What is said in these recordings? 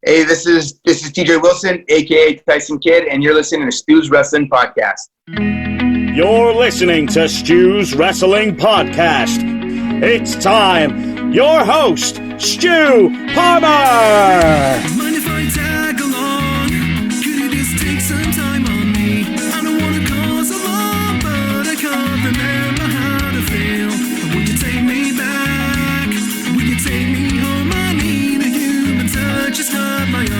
Hey, this is TJ Wilson, aka Tyson Kidd, and you're listening to Stu's Wrestling Podcast. You're listening to Stu's Wrestling Podcast. It's time. Your host, Stu Palmer. Mind if I tag along? Could you just take some time on me? I don't want to cause alarm, but I can't remember how to feel. Would you take me back? Would you take me home? I need a human touch, it's not my own.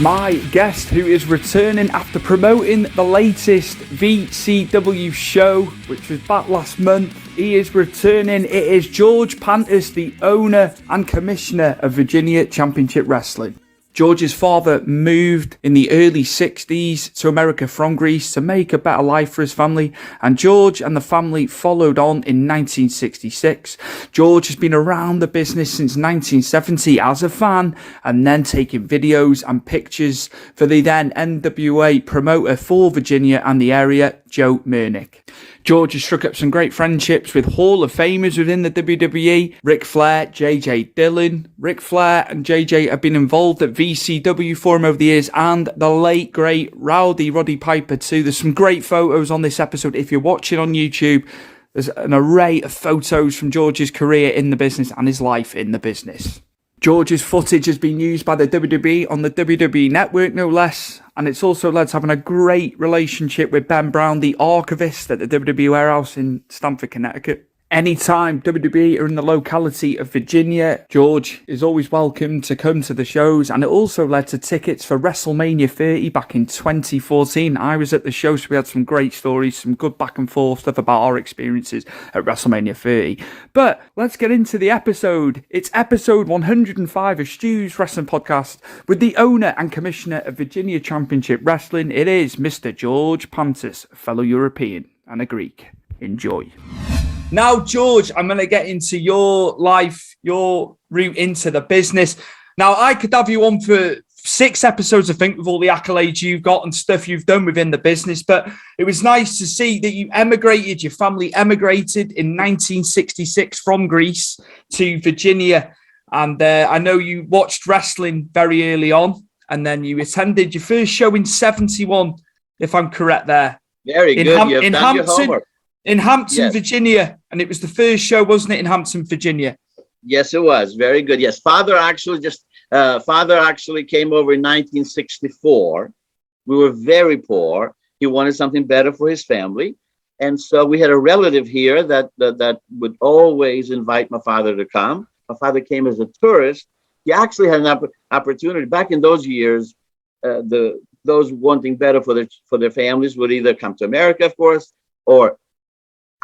My guest, who is returning after promoting the latest VCW show, which was back last month, he is returning. It is George Pantas, the owner and commissioner of Virginia Championship Wrestling. George's father moved in the early 60s to America from Greece to make a better life for his family, and George and the family followed on in 1966. George has been around the business since 1970 as a fan, and then taking videos and pictures for the then NWA promoter for Virginia and the area, Joe Murnick. George has struck up some great friendships with Hall of Famers within the WWE, Ric Flair, J.J. Dillon. Ric Flair and J.J. have been involved at VCW for him over the years, and the late, great Roddy Piper too. There's some great photos on this episode. If you're watching on YouTube, there's an array of photos from George's career in the business and his life in the business. George's footage has been used by the WWE on the WWE Network, no less, and it's also led to having a great relationship with Ben Brown, the archivist at the WWE warehouse in Stamford, Connecticut. Anytime WWE are in the locality of Virginia, George is always welcome to come to the shows, and it also led to tickets for WrestleMania 30 back in 2014. I was at the show, so we had some great stories, some good back and forth stuff about our experiences at WrestleMania 30. But let's get into the episode. It's episode 105 of Stu's Wrestling Podcast with the owner and commissioner of Virginia Championship Wrestling. It is Mr. George Pantas, a fellow European and a Greek. Enjoy. Now, George, I'm going to get into your life, your route into the business. Now, I could have you on for 6 episodes, I think, with all the accolades you've got and stuff you've done within the business. But it was nice to see that you emigrated, your family emigrated in 1966 from Greece to Virginia. And I know you watched wrestling very early on, and then you attended your first show in 71, if I'm correct there. Very good. You've done your homework. In Hampton, Yes. Virginia, and it was the first show, wasn't it, in Hampton, Virginia? Yes, it was. Very good. Yes, father actually came over in 1964. We were very poor. He wanted something better for his family, and so we had a relative here that would always invite my father to come. My father came as a tourist. He actually had an opportunity back in those years. Those wanting better for their families would either come to America, of course, or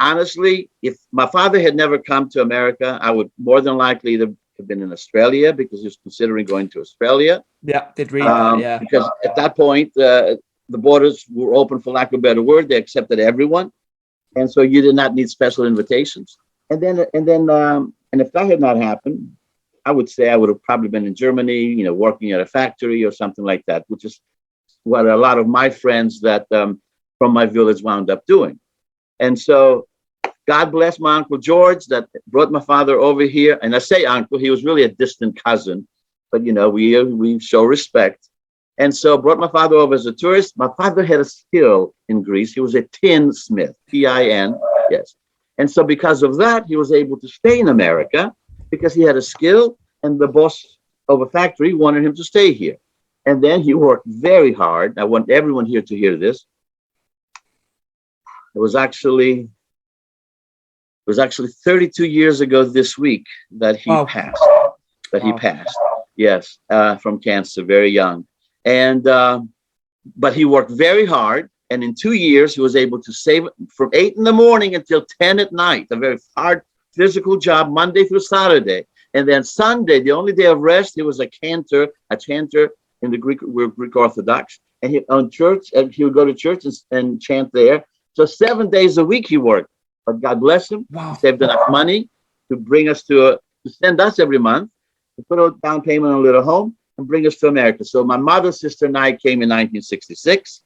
honestly, if my father had never come to America, I would more than likely have been in Australia, because he was considering going to Australia. Yeah, did read that, yeah. Because at that point, the borders were open, for lack of a better word. They accepted everyone. And so you did not need special invitations. And if that had not happened, I would say I would have probably been in Germany, working at a factory or something like that, which is what a lot of my friends that from my village wound up doing. And so God bless my Uncle George that brought my father over here. And I say uncle, he was really a distant cousin, but we show respect. And so brought my father over as a tourist. My father had a skill in Greece. He was a tinsmith, Tin, yes. And so because of that, he was able to stay in America because he had a skill, and the boss of a factory wanted him to stay here. And then he worked very hard. I want everyone here to hear this. It was actually 32 years ago this week that he passed. He passed, yes, from cancer, very young. And but he worked very hard, and in 2 years he was able to save from 8 in the morning until 10 at night. A very hard physical job, Monday through Saturday, and then Sunday, the only day of rest, he was a chanter in the Greek. We're Greek Orthodox, and he would go to church and chant there. So 7 days a week he worked, but God bless him. Wow. He saved enough money to bring us to send us every month, to put a down payment on a little home and bring us to America. So my mother, sister, and I came in 1966,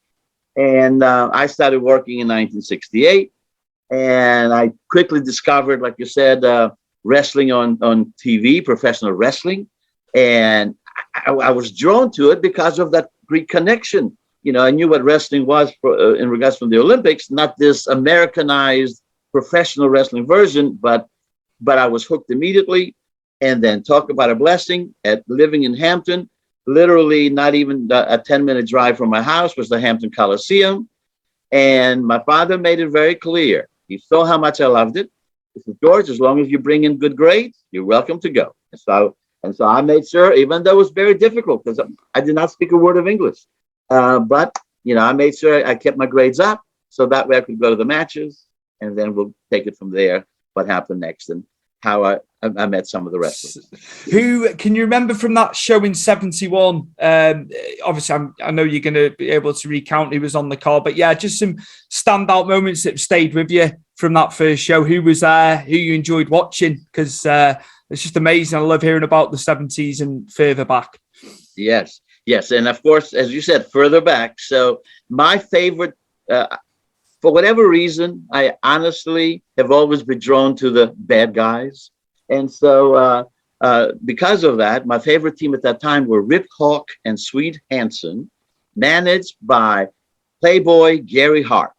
and I started working in 1968. And I quickly discovered, like you said, wrestling on TV, professional wrestling. And I was drawn to it because of that Greek connection. You know, I knew what wrestling was in regards from the Olympics, not this Americanized professional wrestling version, but I was hooked immediately. And then talk about a blessing at living in Hampton, literally not even a 10-minute drive from my house was the Hampton Coliseum. And my father made it very clear. He saw how much I loved it. He said, George, as long as you bring in good grades, you're welcome to go. And so I made sure, even though it was very difficult because I did not speak a word of English, but you know, I made sure I kept my grades up so that way I could go to the matches, and then we'll take it from there. What happened next and how I met some of the wrestlers. Who can you remember from that show in '71? Obviously, I know you're going to be able to recount who was on the card, but yeah, just some standout moments that stayed with you from that first show. Who was there? Who you enjoyed watching? Because it's just amazing. I love hearing about the '70s and further back. Yes, and of course, as you said, further back. So my favorite. For whatever reason, I honestly have always been drawn to the bad guys. And so because of that, my favorite team at that time were Rip Hawk and Swede Hansen, managed by Playboy Gary Hart.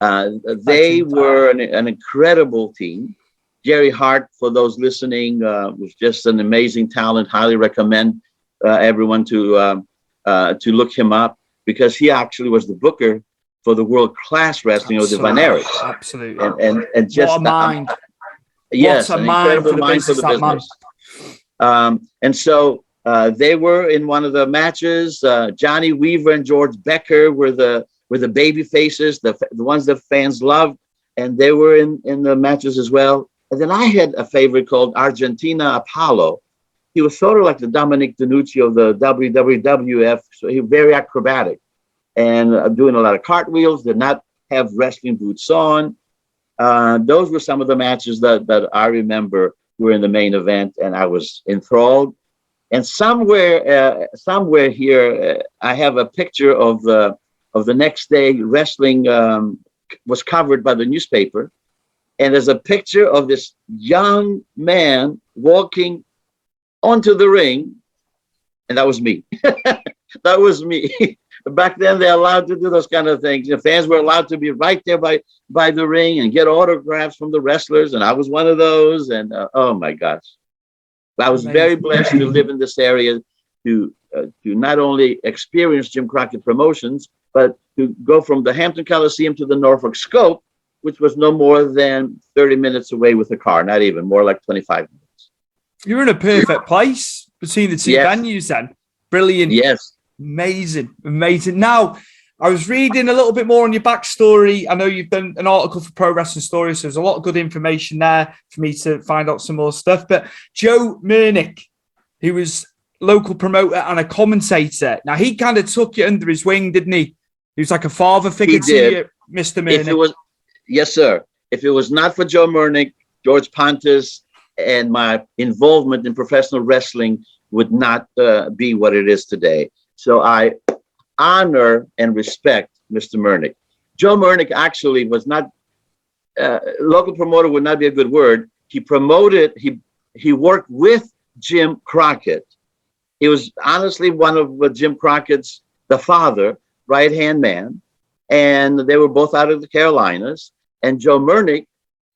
They were an incredible team. Gary Hart, for those listening, was just an amazing talent. Highly recommend everyone to look him up because he actually was the booker for the world-class wrestling of the Van Eris. Absolutely. And just what a mind. Yes, what a an mind incredible mind for the business. And so they were in one of the matches. Johnny Weaver and George Becker were the baby faces, the ones that fans loved, and they were in the matches as well. And then I had a favorite called Argentina Apollo. He was sort of like the Dominic DeNucci of the WWF, so he was very acrobatic. And doing a lot of cartwheels, did not have wrestling boots on. Those were some of the matches that I remember were in the main event, and I was enthralled. And somewhere here, I have a picture of the next day. Wrestling was covered by the newspaper, and there's a picture of this young man walking onto the ring, and that was me. That was me. Back then, they're allowed to do those kind of things. The fans were allowed to be right there by the ring and get autographs from the wrestlers, and I was one of those. And oh my gosh, I was very blessed to live in this area, to not only experience Jim Crockett Promotions, but to go from the Hampton Coliseum to the Norfolk Scope, which was no more than 30 minutes away with a car, not even, more like 25 minutes. You're in a perfect place between the two venues then. Brilliant. Yes. Amazing. Now, I was reading a little bit more on your backstory. I know you've done an article for Pro Wrestling Stories, so there's a lot of good information there for me to find out some more stuff. But Joe Murnick, who was local promoter and a commentator, now he kind of took you under his wing, didn't he? He was like a father figure to you, Mr. Murnick. Yes, sir. If it was not for Joe Murnick, George Pantas, and my involvement in professional wrestling would not be what it is today. So I honor and respect Mr. Murnick. Joe Murnick actually was not, local promoter would not be a good word. He promoted, he worked with Jim Crockett. He was honestly one of Jim Crockett's, the father, right-hand man. And they were both out of the Carolinas. And Joe Murnick,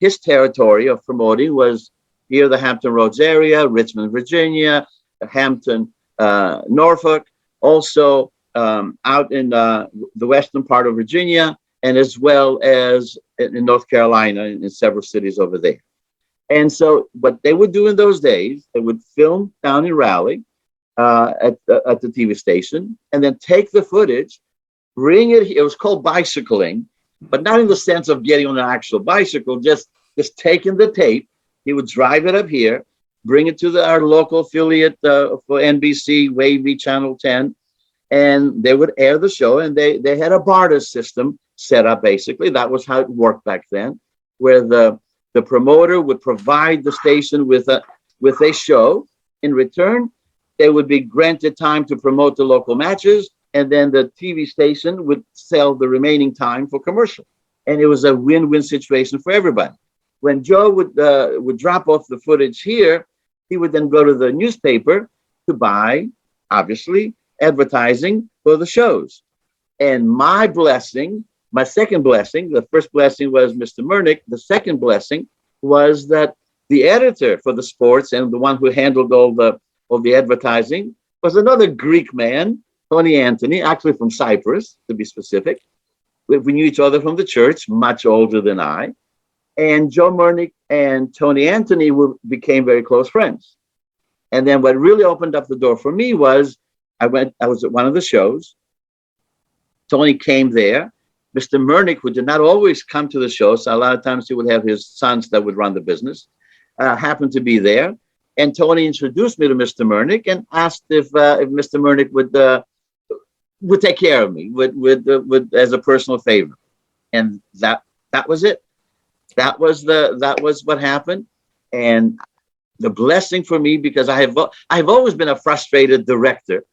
his territory of promoting was here, the Hampton Roads area, Richmond, Virginia, Hampton, Norfolk, also out in the western part of Virginia, and as well as in North Carolina, in several cities over there. And so what they would do in those days, they would film down in Raleigh at the TV station, and then take the footage, bring it. It was called bicycling, but not in the sense of getting on an actual bicycle, just taking the tape. He would drive it up here, bring it to our local affiliate for NBC, Wavy, Channel 10, and they would air the show. And they had a barter system set up, basically. That was how it worked back then, where the promoter would provide the station with a show. In return, they would be granted time to promote the local matches, and then the TV station would sell the remaining time for commercial. And it was a win-win situation for everybody. when Joe would drop off the footage here, he would then go to the newspaper to buy, obviously, advertising for the shows. And my blessing, my second blessing, the first blessing was Mr. Murnick. The second blessing was that the editor for the sports and the one who handled all the advertising was another Greek man, Tony Anthony, actually from Cyprus, to be specific. We knew each other from the church, much older than I. And Joe Murnick and Tony Anthony became very close friends. And then what really opened up the door for me was I was at one of the shows. Tony came there. Mr. Murnick, who did not always come to the show, so a lot of times he would have his sons that would run the business, happened to be there. And Tony introduced me to Mr. Murnick and asked if Mr. Murnick would take care of me, would as a personal favor. And that was it. That was what happened. And the blessing for me, because I've always been a frustrated director.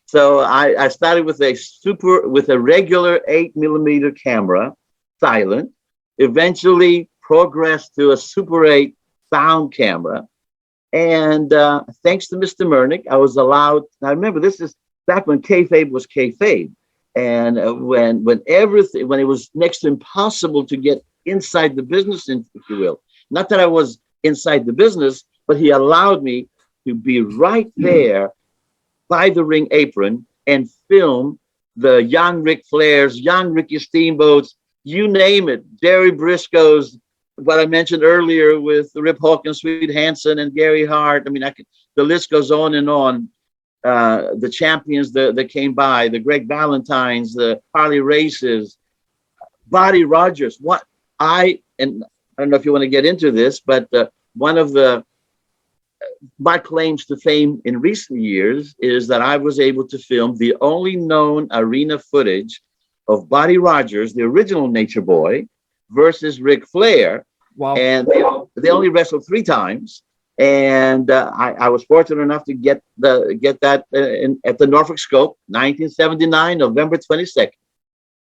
So I started with a regular 8mm camera, silent, eventually progressed to a Super 8 sound camera. And thanks to Mr. Murnick, I was allowed, now remember, this is back when kayfabe was kayfabe. And when it was next to impossible to get inside the business, if you will. Not that I was inside the business, but he allowed me to be right there by the ring apron and film the young Ric Flairs, young Ricky Steamboats, you name it, Jerry Briscoe's, what I mentioned earlier with Rip Hawkins, Sweet Hansen, and Gary Hart. I mean, the list goes on and on. The champions that came by, the Greg Valentines, the Harley Races, Buddy Rogers. I don't know if you want to get into this, but one of my claims to fame in recent years is that I was able to film the only known arena footage of Buddy Rogers, the original Nature Boy, versus Ric Flair. Wow. And they only wrestled 3 times. And I was fortunate enough to get that at the Norfolk Scope, 1979, November 22nd.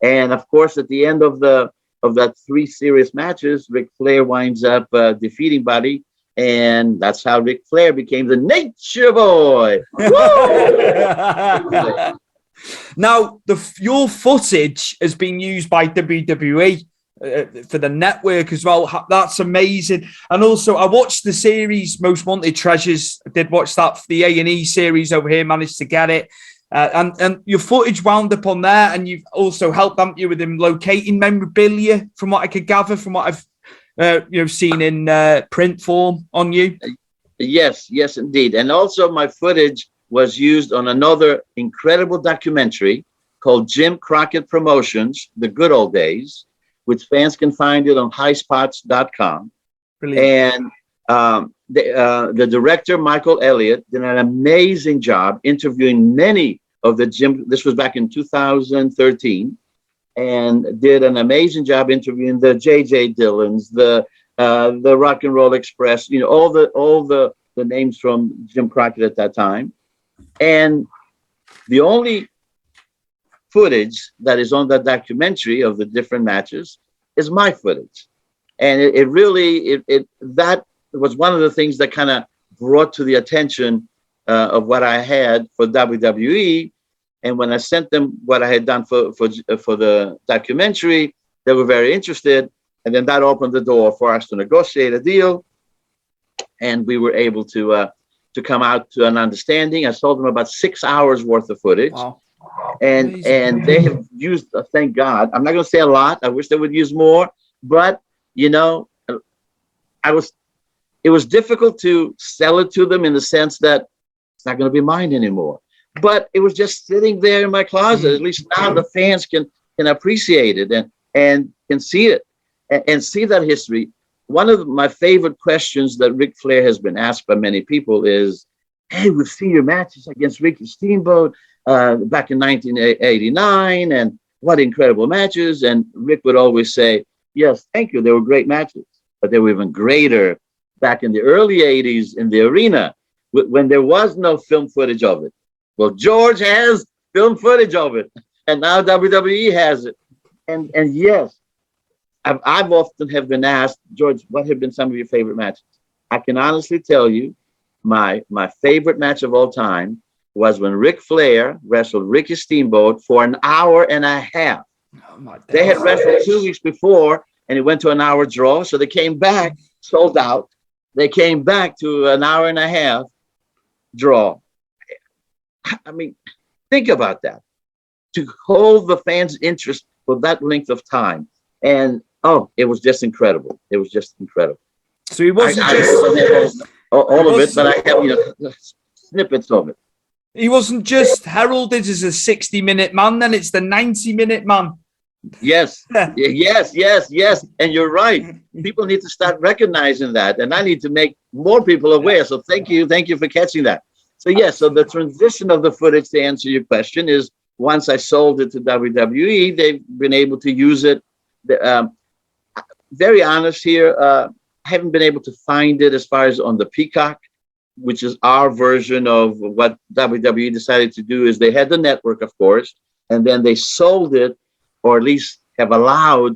And of course, at the end of that 3 serious matches, Ric Flair winds up defeating Buddy. And that's how Ric Flair became the Nature Boy. Now, your footage has been used by WWE for the network as well. That's amazing. And also, I watched the series Most Wanted Treasures. I did watch that for the A&E series over here, managed to get it. And your footage wound up on there, and you've also helped, haven't you, with him locating memorabilia, from what I could gather, from what I've seen in print form on you. Yes, indeed. And also my footage was used on another incredible documentary called Jim Crockett Promotions, The Good Old Days, which fans can find it on highspots.com. Brilliant. And the director, Michael Elliott, did an amazing job interviewing many of the Jim, this was back in 2013, and did an amazing job interviewing the J.J. Dillons, the Rock and Roll Express, all the names from Jim Crockett at that time. And the only footage that is on that documentary of the different matches is my footage. And that was one of the things that kind of brought to the attention of what I had for WWE. And when I sent them what I had done for the documentary, they were very interested. And then that opened the door for us to negotiate a deal. And we were able to come out to an understanding. I sold them about 6 hours worth of footage. Wow. And they have used, thank God, I'm not going to say a lot. I wish they would use more. But, it was difficult to sell it to them in the sense that it's not going to be mine anymore. But it was just sitting there in my closet. At least now the fans can appreciate it and can see it and see that history. One of my favorite questions that Ric Flair has been asked by many people is, hey, we've seen your matches against Ricky Steamboat back in 1989, and what incredible matches. And Rick would always say, yes, thank you. They were great matches, but they were even greater back in the early 80s in the arena when there was no film footage of it. Well, George has film footage of it, and now WWE has it. And yes, I've often have been asked, George, what have been some of your favorite matches? I can honestly tell you, my favorite match of all time was when Ric Flair wrestled Ricky Steamboat for an hour and a half. Oh, they had wrestled 2 weeks before, and it went to an hour draw. So they came back, sold out. They came back to an hour and a half draw. I mean, think about that. To hold the fans' interest for that length of time. And, it was just incredible. It was just incredible. So he wasn't all of it, but I have snippets of it. He wasn't just heralded as a 60-minute man, then it's the 90-minute man. Yes, yes. And you're right. People need to start recognizing that. And I need to make more people aware. So thank you for catching that. So yes, so the transition of the footage, to answer your question, is once I sold it to WWE, they've been able to use it. Very honest here, haven't been able to find it as far as on the Peacock, which is our version of what WWE decided to do. Is they had the network, of course, and then they sold it, or at least have allowed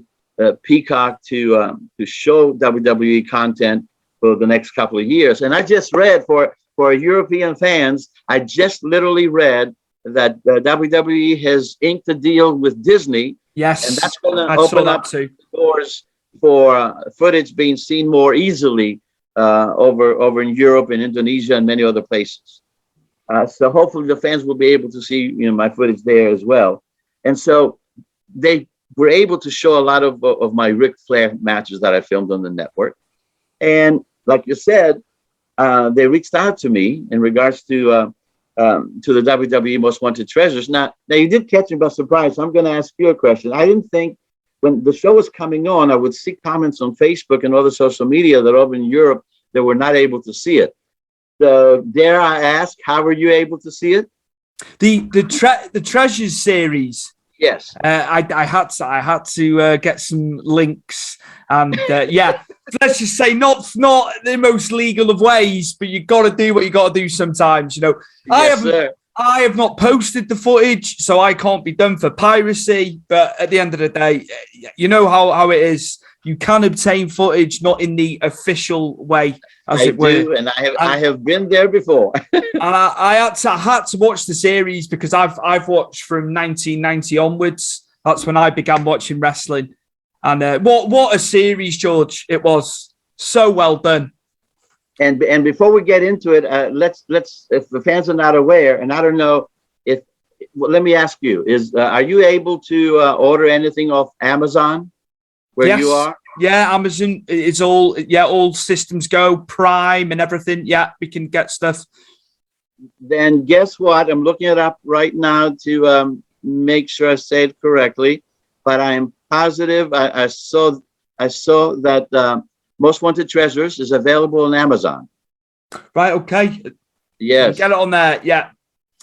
Peacock to show WWE content for the next couple of years. And I just read for European fans, I just literally read that WWE has inked a deal with Disney. Yes, and that's going to open up doors for footage being seen more easily over in Europe and Indonesia and many other places. So hopefully the fans will be able to see my footage there as well. And so they were able to show a lot of my Ric Flair matches that I filmed on the network. And like you said, they reached out to me in regards to the WWE Most Wanted Treasures. Now you did catch me by surprise. So I'm going to ask you a question. I didn't think when the show was coming on, I would see comments on Facebook and other social media that over in Europe, they were not able to see it. So dare I ask, how were you able to see it? The Treasures series. Yes. I had to get some links, and let's just say not the most legal of ways, but you got to do what you got to do sometimes. I have not posted the footage, so I can't be done for piracy. But at the end of the day, you know how it is. You can obtain footage, not in the official way, as it were. And I have been there before. And I had to watch the series because I've watched from 1990 onwards. That's when I began watching wrestling. And what a series, George! It was so well done. And before we get into it, let's if the fans are not aware, and I don't know let me ask you: are you able to order anything off Amazon where you are? Yeah, Amazon is all systems go, Prime and everything. Yeah, we can get stuff. Then guess what? I'm looking it up right now to make sure I say it correctly, but I am positive I saw that Most Wanted Treasures is available on Amazon. Right, okay. Yes. Get it on there, yeah.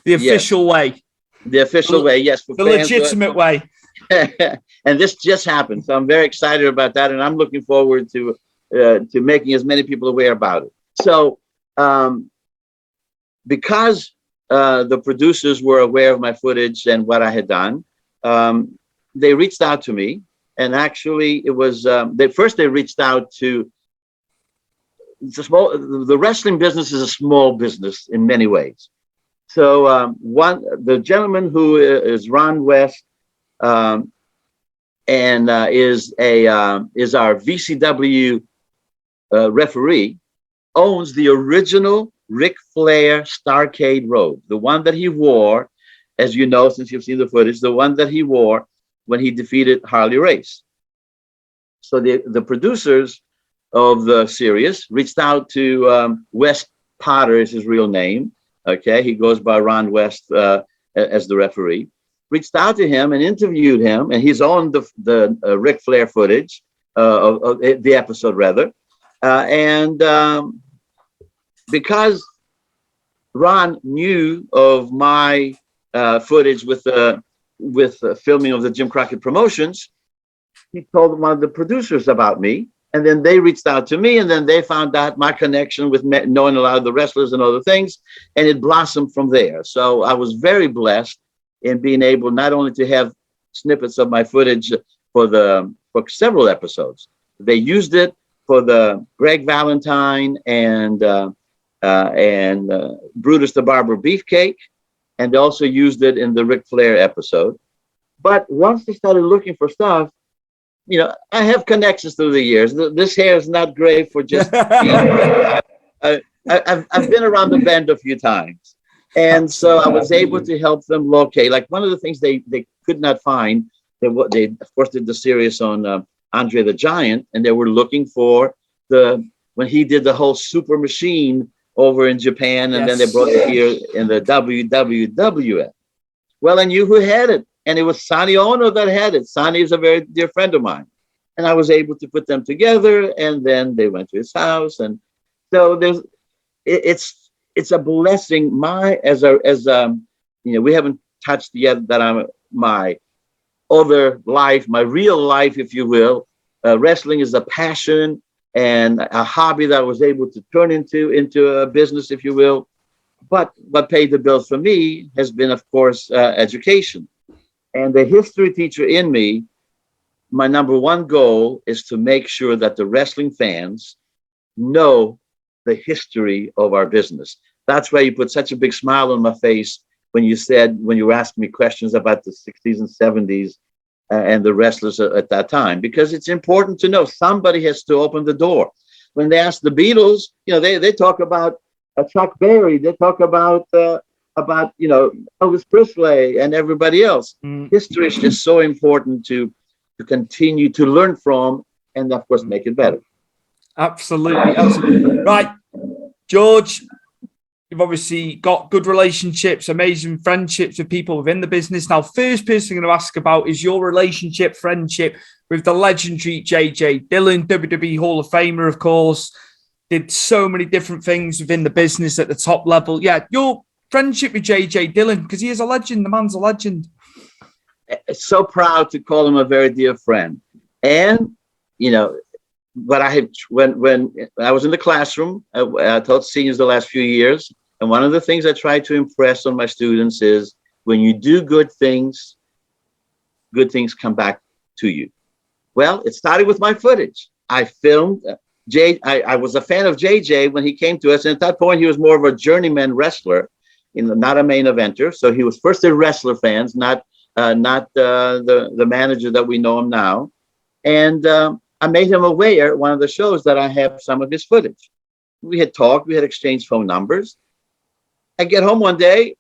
The official way. The official way, yes. The legitimate way. And this just happened. So I'm very excited about that. And I'm looking forward to making as many people aware about it. So because the producers were aware of my footage and what I had done, they reached out to me. And actually, it was they reached out to the wrestling business is a small business in many ways. So the gentleman who is Ron West and is our VCW referee, owns the original Ric Flair Starcade robe, the one that he wore, as you know, since you've seen the footage, the one that he wore when he defeated Harley Race. So the producers of the series reached out to West Potter is his real name. Okay, he goes by Ron West as the referee. Reached out to him and interviewed him, and he's on the Ric Flair footage of the episode rather. Because Ron knew of my footage with filming of the Jim Crockett Promotions, he told one of the producers about me, and then they reached out to me, and then they found out my connection with knowing a lot of the wrestlers and other things, and it blossomed from there. So I was very blessed in being able not only to have snippets of my footage for several episodes. They used it for the Greg Valentine and Brutus the Barber Beefcake, and they also used it in the Ric Flair episode. But once they started looking for stuff, you know, I have connections through the years. This hair is not gray for just. I've been around the bend a few times, and so I was able to help them locate. Like one of the things they could not find. They of course did the series on Andre the Giant, and they were looking for when he did the whole super machine over in Japan, and then they brought it here in the WWF. Well, I knew who had it, and it was Sonny Ono that had it. Sonny is a very dear friend of mine, and I was able to put them together. And then they went to his house, and so it's a blessing. We haven't touched yet that my other life, my real life, if you will. Wrestling is a passion and a hobby that I was able to turn into a business, if you will. But what paid the bills for me has been, of course, education. And the history teacher in me, my number one goal is to make sure that the wrestling fans know the history of our business. That's why you put such a big smile on my face when you were asking me questions about the 60s and 70s and the wrestlers at that time, because it's important to know somebody has to open the door. When they ask the Beatles, you know, they talk about Chuck Berry, they talk about Elvis Presley and everybody else. History is just so important to continue to learn from, and of course make it better. Absolutely. Right, George, you've obviously got good relationships, amazing friendships with people within the business. Now, first person I'm going to ask about is your friendship with the legendary J.J. Dillon, WWE Hall of Famer, of course. Did so many different things within the business at the top level. Yeah, your friendship with J.J. Dillon, because he is a legend. The man's a legend. So proud to call him a very dear friend. And, you know, when I was in the classroom, I taught seniors the last few years. And one of the things I try to impress on my students is when you do good things come back to you. Well, it started with my footage. I filmed I was a fan of JJ when he came to us. And at that point, he was more of a journeyman wrestler, not a main eventer. So he was first a wrestler fans, not the manager that we know him now. And I made him aware at one of the shows that I have some of his footage. We had talked, we had exchanged phone numbers. I get home one day,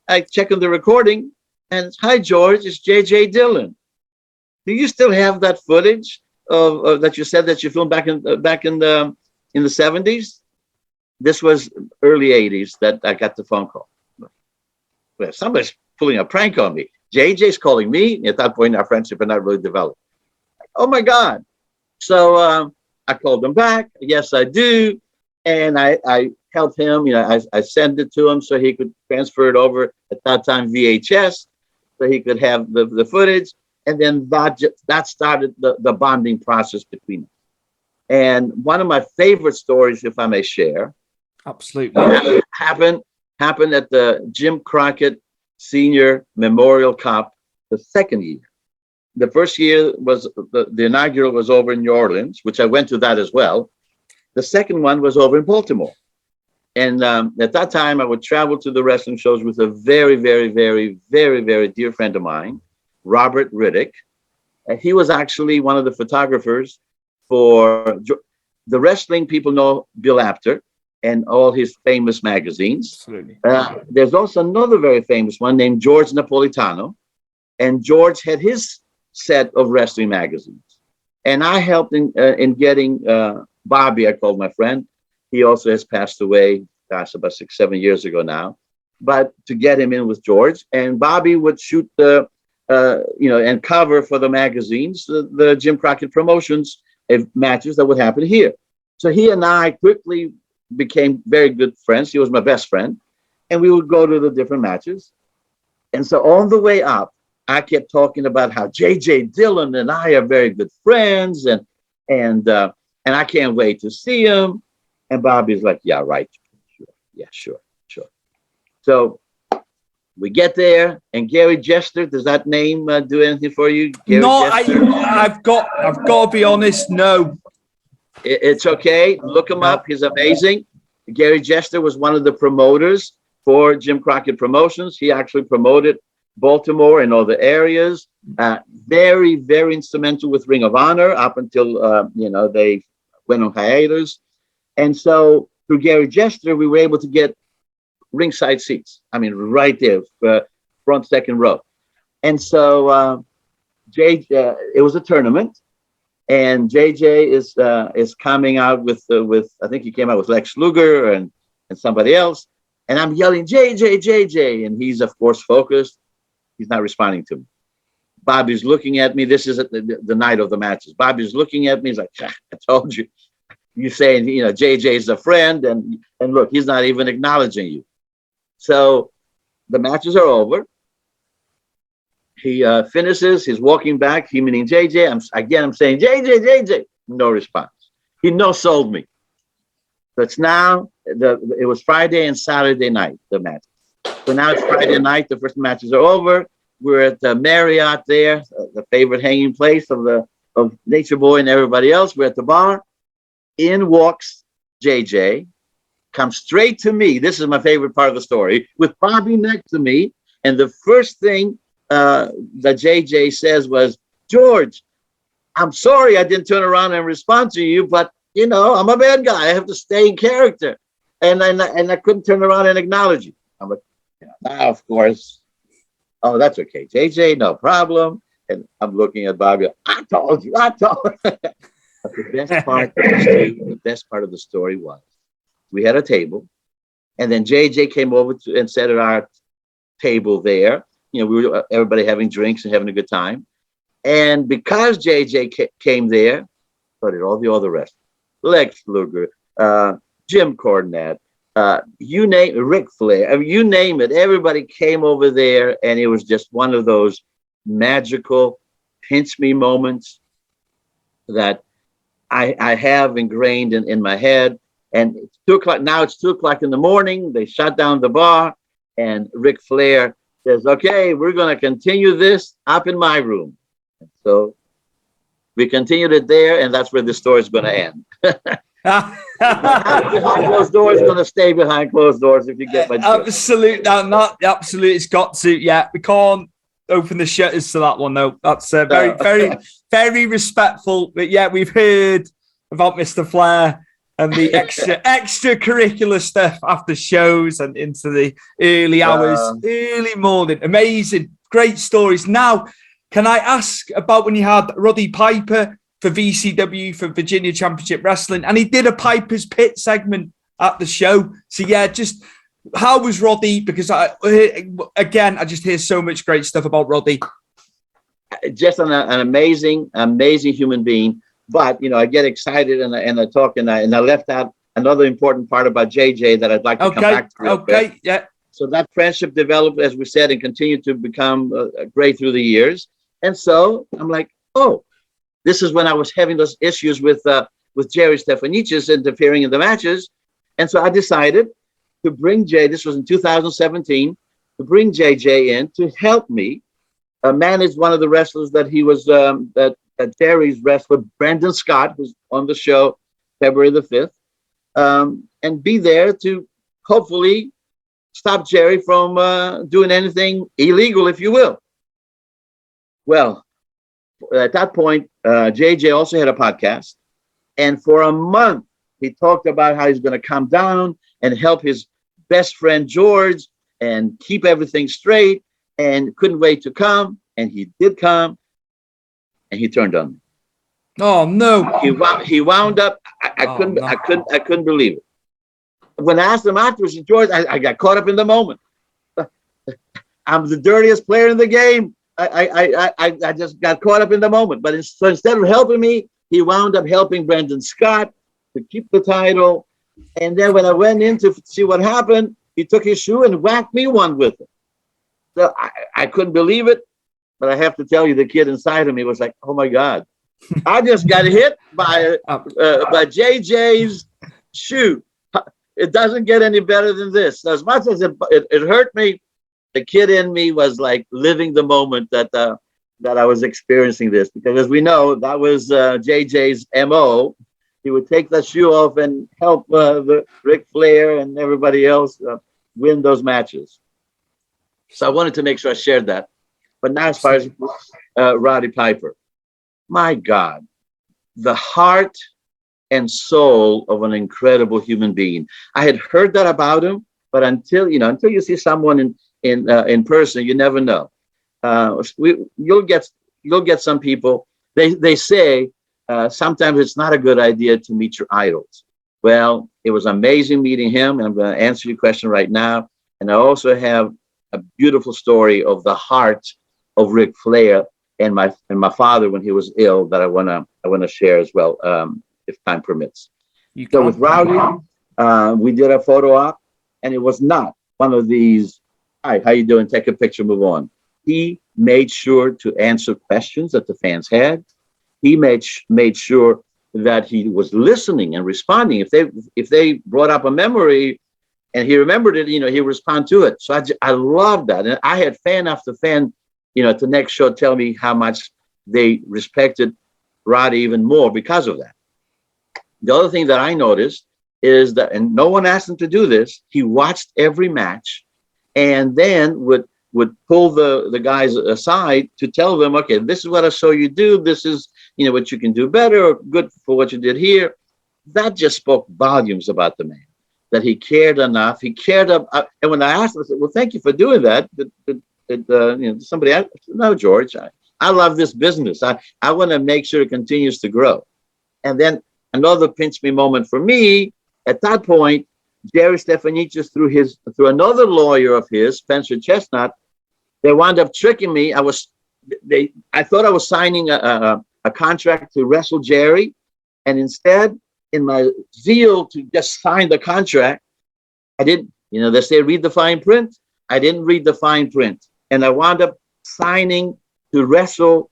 I check on the recording, and it's, "Hi, George, it's J.J. Dillon. Do you still have that footage of that you said that you filmed back in the 70s? This was early 80s that I got the phone call. Well, somebody's pulling a prank on me. JJ's calling me. At that point, our friendship had not really developed. Oh my God. So I called him back. Yes, I do. And I helped him. You know, I sent it to him so he could transfer it over at that time VHS, so he could have the footage. And then that started the bonding process between us. And one of my favorite stories, if I may share, absolutely, happened at the Jim Crockett Senior Memorial Cup the second year. The first year was the inaugural was over in New Orleans, which I went to that as well. The second one was over in Baltimore. And at that time, I would travel to the wrestling shows with a very, very, very, very, very dear friend of mine, Robert Riddick. And he was actually one of the photographers for the wrestling. People know Bill Apter and all his famous magazines. Absolutely. There's also another very famous one named George Napolitano. And George had his set of wrestling magazines. And I helped in getting Bobby, I called my friend. He also has passed away, gosh, about 6-7 years ago now. But to get him in with George, and Bobby would shoot the, and cover for the magazines, the Jim Crockett Promotions matches that would happen here. So he and I quickly became very good friends. He was my best friend, and we would go to the different matches. And so on the way up, I kept talking about how J.J. Dillon and I are very good friends, and I can't wait to see him. And Bobby's like, "Yeah, right. Sure. Yeah, sure. So We get there, and Gary Jester, does that name do anything for you? Gary No, Jester? I've got to be honest. No, It's okay. Look him up. He's amazing. Gary Jester was one of the promoters for Jim Crockett Promotions. He actually promoted Baltimore and other areas. Very, very instrumental with Ring of Honor up until they went on hiatus. And so through Gary Jester, we were able to get ringside seats. I mean, right there, front second row. And so it was a tournament, and JJ is coming out with I think he came out with Lex Luger and somebody else, and I'm yelling JJ, and he's of course focused. He's not responding to me. Bobby's looking at me. This is the night of the matches. Bobby's looking at me. He's like, I told you. You're saying, JJ is a friend, and look, he's not even acknowledging you. So the matches are over. He finishes. He's walking back. He meaning JJ. I'm saying JJ. No response. He no-sold me. But now it was Friday and Saturday night, the matches. So now it's Friday night. The first matches are over. We're at the Marriott there, the favorite hanging place of Nature Boy and everybody else. We're at the bar. In walks JJ, comes straight to me. This is my favorite part of the story, with Bobby next to me. And the first thing that JJ says was, George, I'm sorry I didn't turn around and respond to you, but I'm a bad guy. I have to stay in character. And I couldn't turn around and acknowledge you. I'm like, now, of course. Oh, that's okay. JJ, no problem. And I'm looking at Bobby. I told you. But the best part of the story was we had a table, and then JJ came over and sat at our table there. We were everybody having drinks and having a good time. And because JJ came there, so did all the other wrestlers. Lex Luger, Jim Cornette, you name it, Ric Flair, I mean, you name it. Everybody came over there, and it was just one of those magical pinch me moments that I have ingrained in my head. And it's 2 o'clock. Now it's 2 o'clock in the morning. They shut down the bar, and Ric Flair says, okay, we're going to continue this up in my room. And so we continued it there, and that's where the story is going to end. Behind closed doors, going to stay behind closed doors, if you get my joke. Absolutely. It's got to. Yeah, we can't open the shutters to that one, though. That's very, very respectful. But yeah, we've heard about Mr. Flair and the extracurricular stuff after shows and into the early hours, early morning. Amazing, great stories. Now, can I ask about when you had Roddy Piper for VCW, for Virginia Championship Wrestling, and he did a Piper's Pit segment at the show. So yeah, just how was Roddy? Because I just hear so much great stuff about Roddy. Just an amazing human being. But I get excited and I talk and I left out another important part about JJ that I'd like to come back to. Okay, yeah. So that friendship developed, as we said, and continued to become great through the years. And so I'm like, oh, this is when I was having those issues with Jerry Stephanidis interfering in the matches. And so I decided to bring Jay, this was in 2017, to bring JJ in to help me manage one of the wrestlers that he was, that Jerry's wrestler, Brandon Scott, who's on the show February the 5th, and be there to hopefully stop Jerry from doing anything illegal, if you will. Well, at that point, JJ also had a podcast, and for a month, he talked about how he's going to come down and help his best friend George and keep everything straight, and couldn't wait to come, and he did come, and he turned on me. Oh no! He wound up. I couldn't believe it. When I asked him afterwards, George, I got caught up in the moment. I'm the dirtiest player in the game. I just got caught up in the moment. But so instead of helping me, he wound up helping Brandon Scott to keep the title. And then when I went in to see what happened, he took his shoe and whacked me one with it. So I couldn't believe it. But I have to tell you, the kid inside of me was like, oh my God, I just got hit by JJ's shoe. It doesn't get any better than this. As much as it hurt me, the kid in me was like living the moment that I was experiencing this, because as we know, that was JJ's MO. He would take that shoe off and help the Ric Flair and everybody else win those matches. So I wanted to make sure I shared that. But now, as far as Roddy Piper, my God, the heart and soul of an incredible human being. I had heard that about him, but until you see someone in person, you never know. You'll get some people. They say sometimes it's not a good idea to meet your idols. Well, it was amazing meeting him, and I'm going to answer your question right now. And I also have a beautiful story of the heart of Ric Flair and my father when he was ill that I wanna share as well, if time permits. So with Rowdy, we did a photo op, and it was not one of these, "Hi, how you doing? Take a picture, move on." He made sure to answer questions that the fans had. He made sure that he was listening and responding. If they brought up a memory and he remembered it, he would respond to it. So I love that. And I had fan after fan, at the next show tell me how much they respected Roddy even more because of that. The other thing that I noticed is that, and no one asked him to do this, he watched every match and then would pull the guys aside to tell them, okay, this is what I saw you do. This is, what you can do better or good for what you did here. That just spoke volumes about the man, that he cared enough. He cared. And when I asked him, I said, well, thank you for doing that. Somebody asked, no, George, I love this business. I want to make sure it continues to grow. And then another pinch me moment for me, at that point, Jerry Stefanidis, through another lawyer of his, Spencer Chestnut, they wound up tricking me. I thought I was signing a contract to wrestle Jerry, and instead, in my zeal to just sign the contract, I didn't. They say read the fine print. I didn't read the fine print, and I wound up signing to wrestle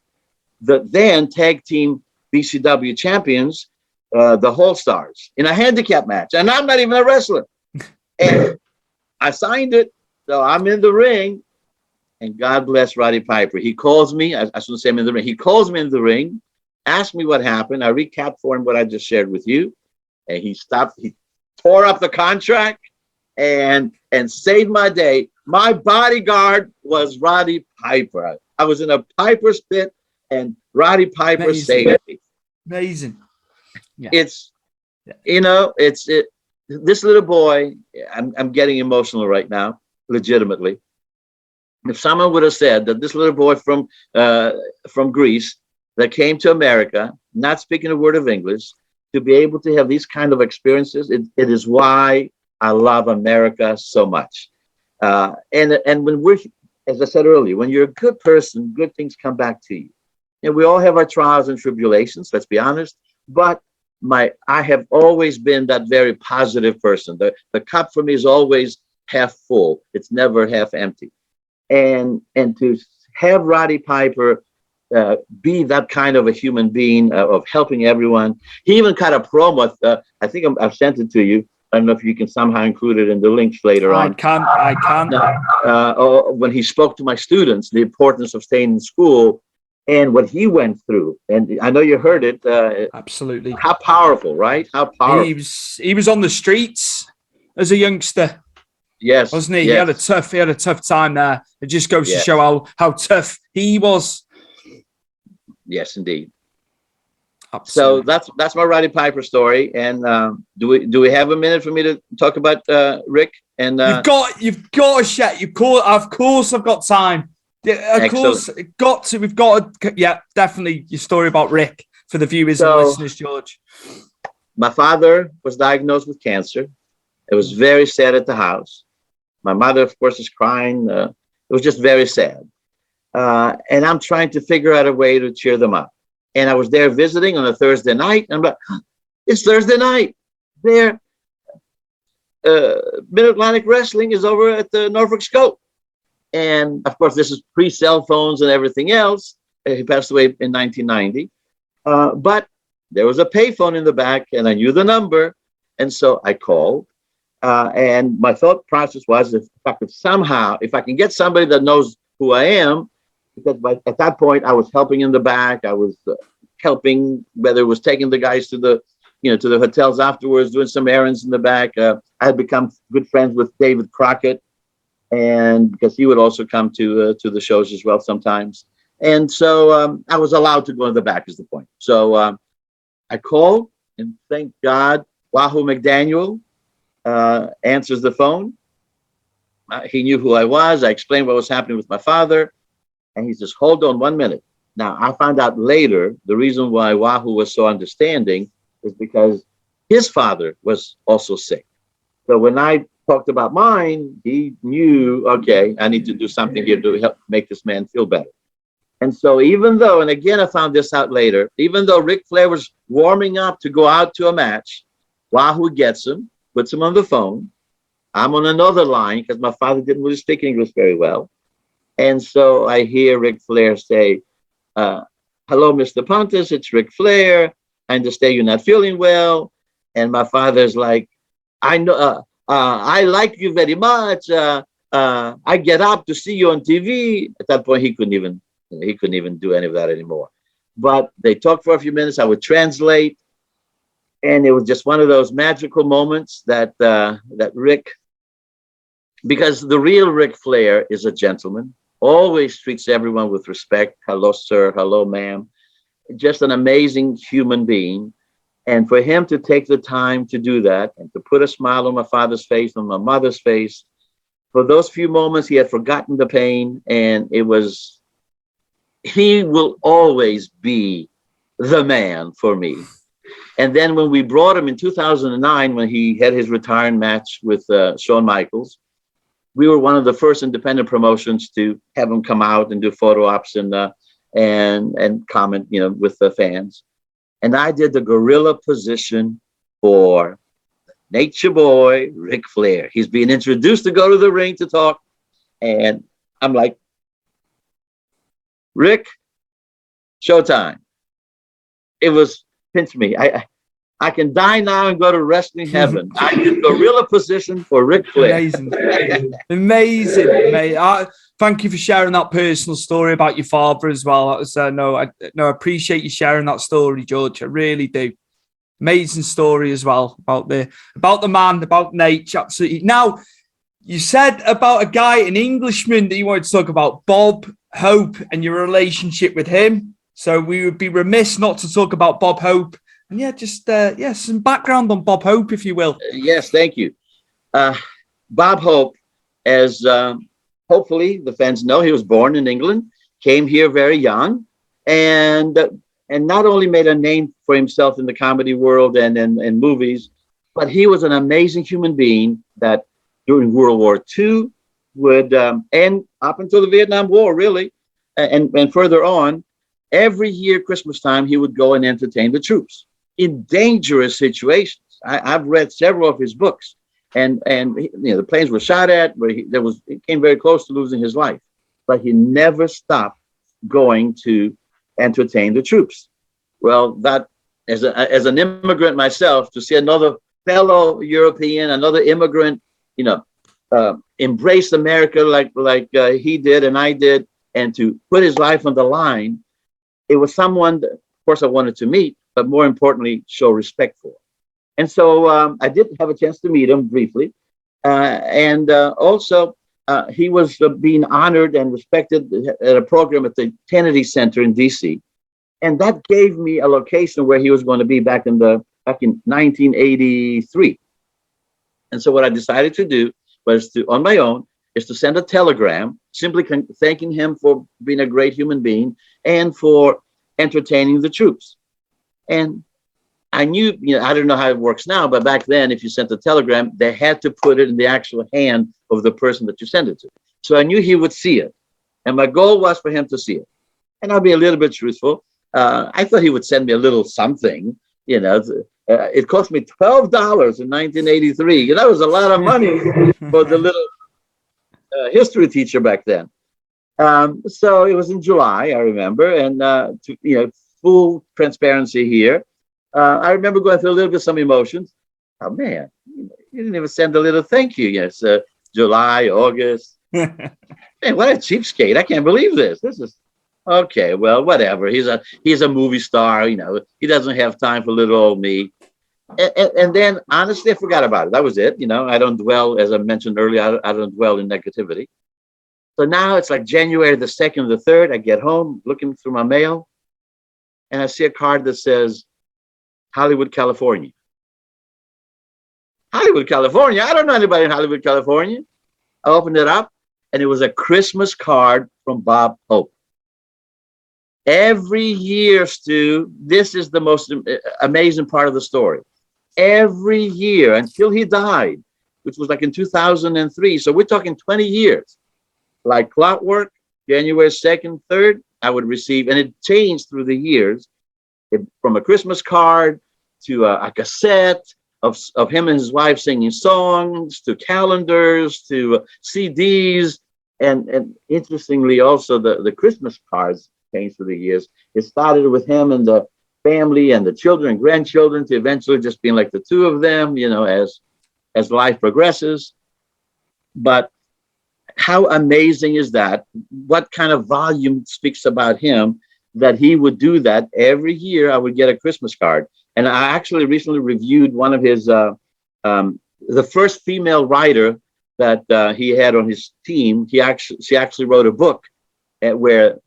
the then tag team BCW champions, the Whole Stars, in a handicap match, and I'm not even a wrestler. And I signed it, so I'm in the ring, and God bless Roddy Piper. He calls me. I shouldn't say I'm in the ring. He calls me in the ring, asks me what happened. I recapped for him what I just shared with you, and he stopped. He tore up the contract and saved my day. My bodyguard was Roddy Piper. I was in a Piper's pit, and Roddy Piper saved me. Amazing. Yeah. It's this little boy. I'm getting emotional right now, legitimately. If someone would have said that this little boy from Greece that came to America, not speaking a word of English, to be able to have these kind of experiences, it is why I love America so much. And when we're, as I said earlier, when you're a good person, good things come back to you. And we all have our trials and tribulations, let's be honest, but I have always been that very positive person. The cup for me is always half full. It's never half empty. And to have Roddy Piper be that kind of a human being of helping everyone. He even cut a promo. I think I've sent it to you. I don't know if you can somehow include it in the links later on. I can. When he spoke to my students, the importance of staying in school and what he went through. And I know you heard it. Absolutely. How powerful, right? How powerful. He was on the streets as a youngster. Yes. Wasn't he? Yes. He had a tough time there. It just goes to show how tough he was. Yes, indeed. Absolutely. So that's my Roddy Piper story. And do we have a minute for me to talk about Rick? And you've got to share. Of course, I've got time. Yeah, of course, we've got to. Yeah, definitely. Your story about Rick for the viewers and listeners, George. My father was diagnosed with cancer. It was very sad at the house. My mother, of course, is crying. It was just very sad. And I'm trying to figure out a way to cheer them up. And I was there visiting on a Thursday night. And I'm like, it's Thursday night. There, Mid-Atlantic Wrestling is over at the Norfolk Scope. And of course, this is pre-cell phones and everything else. He passed away in 1990. But there was a payphone in the back, and I knew the number. And so I called. And my thought process was, if I could somehow, if I can get somebody that knows who I am, because at that point I was helping in the back. I was helping, whether it was taking the guys to the hotels afterwards, doing some errands in the back. I had become good friends with David Crockett, and because he would also come to the shows as well sometimes. And so I was allowed to go in the back, is the point. So I called, and thank God, Wahoo McDaniel answers the phone. He knew who I was. I explained what was happening with my father, and he says, "Hold on 1 minute." Now, I found out later the reason why Wahoo was so understanding is because his father was also sick. So when I talked about mine, he knew, okay, I need to do something here to help make this man feel better. And so even though, and again, I found this out later, even though Ric Flair was warming up to go out to a match, Wahoo gets him, puts him on the phone. I'm on another line because my father didn't really speak English very well. And so I hear Ric Flair say, "Hello, Mr. Pantas, it's Ric Flair. I understand you're not feeling well." And my father's like, "I know, I like you very much. I get up to see you on TV." At that point, he couldn't even do any of that anymore. But they talked for a few minutes. I would translate, and it was just one of those magical moments that Rick, because the real Ric Flair is a gentleman, always treats everyone with respect. "Hello, sir. Hello, ma'am." Just an amazing human being. And for him to take the time to do that and to put a smile on my father's face, on my mother's face, for those few moments, he had forgotten the pain. And he will always be the man for me. And then when we brought him in 2009, when he had his retirement match with Shawn Michaels, we were one of the first independent promotions to have him come out and do photo ops and comment, with the fans. And I did the gorilla position for Nature Boy Ric Flair. He's being introduced to go to the ring to talk, and I'm like, "Rick, showtime." It was pinch me. I can die now and go to wrestling heaven. I did gorilla position for Ric Flair. Amazing, mate. Thank you for sharing that personal story about your father as well. That was I appreciate you sharing that story, George. I really do. Amazing story as well about the man, about Nate. Absolutely. Now, you said about a guy, an Englishman, that you wanted to talk about, Bob Hope, and your relationship with him. So we would be remiss not to talk about Bob Hope. And just some background on Bob Hope, if you will. Yes, thank you. Bob Hope, as hopefully the fans know, he was born in England, came here very young, and not only made a name for himself in the comedy world and movies, but he was an amazing human being that during World War II would, and up until the Vietnam War, really, and further on, every year, Christmas time, he would go and entertain the troops in dangerous situations. I've read several of his books, and the planes were shot at, where he came very close to losing his life, but he never stopped going to entertain the troops. Well, that as an immigrant myself, to see another fellow European, another immigrant, embrace America like he did and I did, and to put his life on the line, it was someone that, of course, I wanted to meet, but more importantly, show respect for. And so I did have a chance to meet him briefly. Also, he was being honored and respected at a program at the Kennedy Center in DC. And that gave me a location where he was going to be back in 1983. And so what I decided to do was on my own, is to send a telegram simply thanking him for being a great human being and for entertaining the troops. And I knew, I don't know how it works now, but back then, if you sent a telegram, they had to put it in the actual hand of the person that you sent it to. So I knew he would see it. And my goal was for him to see it. And I'll be a little bit truthful. I thought he would send me a little something, it cost me $12 in 1983. That was a lot of money for the little history teacher back then. So it was in July, I remember, and full transparency here. I remember going through a little bit some emotions. Oh man, he didn't even send a little thank you. Yes, July, August. Man, what a cheapskate! I can't believe this. This is okay. Well, whatever. He's a movie star. You know, he doesn't have time for little old me. And then, honestly, I forgot about it. That was it. You know, I don't dwell, as I mentioned earlier, I don't dwell in negativity. So now it's like January the 2nd, the 3rd. I get home, looking through my mail, and I see a card that says Hollywood, California. Hollywood, California. I don't know anybody in Hollywood, California. I opened it up, and it was a Christmas card from Bob Hope. Every year, Stu, this is the most amazing part of the story. Every year until he died, which was like in 2003. So we're talking 20 years. Like clockwork, January 2nd, 3rd, I would receive, and it changed through the years, from a Christmas card to a cassette of him and his wife singing songs, to calendars, to CDs. And interestingly, also the Christmas cards changed through the years. It started with him and the family and the children and grandchildren to eventually just being like the two of them, you know, as life progresses. But how amazing is that? What kind of volume speaks about him that he would do that every year? I would get a Christmas card. And I actually recently reviewed one of his, the first female writer that he had on his team. She actually wrote a book where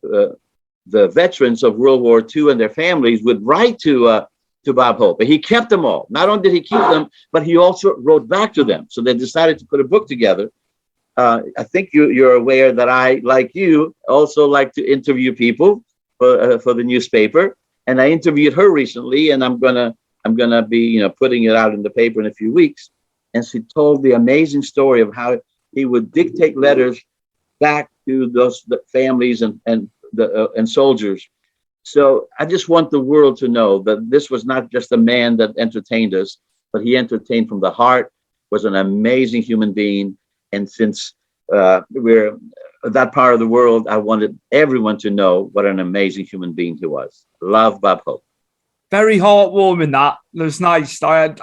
the veterans of World War II and their families would write to Bob Hope. And he kept them all. Not only did he keep them, but he also wrote back to them. So they decided to put a book together. I think you're aware that I, like you, also like to interview people for the newspaper. And I interviewed her recently, and I'm gonna be, you know, putting it out in the paper in a few weeks. And she told the amazing story of how he would dictate letters back to those families and soldiers. So I just want the world to know that this was not just a man that entertained us, but he entertained from the heart, was an amazing human being. And since we're that part of the world, I wanted everyone to know what an amazing human being he was. Love, Bob Hope. Very heartwarming. That was nice. I